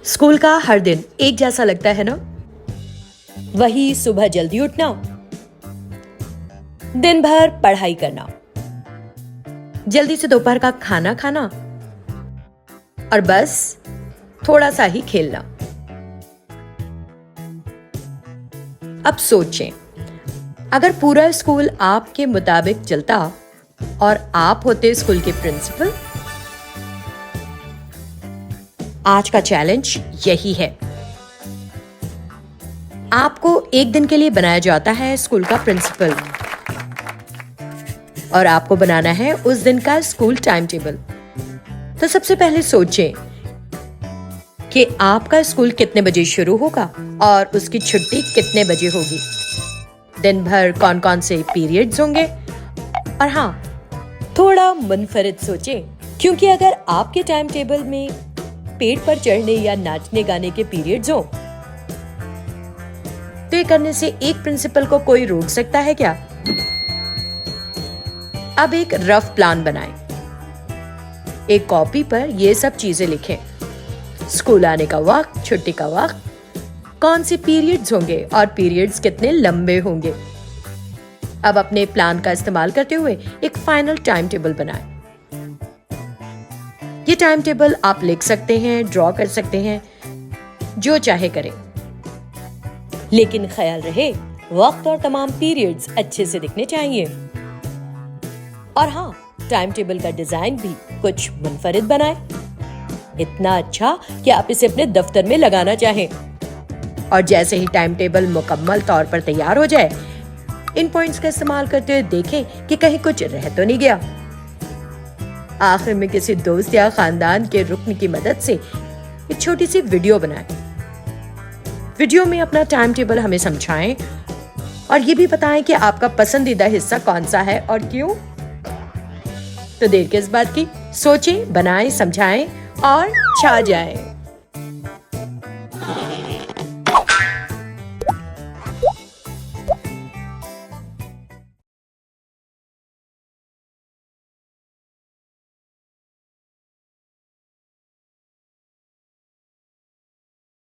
School का हर दिन एक जैसा लगता है ना। वही सुबह जल्दी उठना, दिन भर पढ़ाई करना, जल्दी से दोपहर का खाना खाना और बस थोड़ा सा ही खेलना। अब सोचें, अगर पूरा स्कूल आपके मुताबिक चलता और आप होते स्कूल के प्रिंसिपल। आज का चैलेंज यही है। आपको एक दिन के लिए बनाया जाता है स्कूल का प्रिंसिपल और आपको बनाना है उस दिन का स्कूल टाइम टेबल। तो सबसे पहले सोचें कि आपका स्कूल कितने बजे शुरू होगा और उसकी छुट्टी कितने बजे होगी। दिन भर कौन कौन से पीरियड्स होंगे। और हाँ, थोड़ा मुनफरिद सोचें, क्योंकि अगर आपके टाइम टेबल में पेड़ पर चढ़ने या नाचने गाने के पीरियड्स हो तो ये करने से एक प्रिंसिपल को कोई रोक सकता है क्या? अब एक रफ प्लान बनाएं। एक कॉपी पर ये सब चीजें लिखें। स्कूल आने का वक्त, छुट्टी का वक्त, कौन से पीरियड्स होंगे और पीरियड्स कितने लंबे होंगे। अब अपने प्लान का इस्तेमाल करते हुए एक फाइनल टाइम टेबल बनाएं। ये टाइम टेबल आप लिख सकते हैं, ड्रॉ कर सकते हैं, जो चाहे करें, लेकिन ख्याल रहे वक्त और तमाम पीरियड्स अच्छे से दिखने चाहिए। और हाँ, टाइम टेबल का डिजाइन भी कुछ मुनफरिद बनाएं, इतना अच्छा कि आप इसे अपने दफ्तर में लगाना चाहें। और जैसे ही टाइम टेबल मुकम्मल तौर पर तैयार हो जाए, इन पॉइंट्स का इस्तेमाल करते हुए देखें कि कहीं कुछ रह तो नहीं गया। आखिर में किसी दोस्त या खानदान के रुकन की मदद से एक छोटी सी वीडियो बनाएं। वीडियो में अपना टाइम टेबल हमें समझाएं और ये भी बताएं कि आपका पसंदीदा हिस्सा कौन सा है और क्यों। तो देर किस बात की, सोचें, बनाएं, समझाएं और छा जाएं।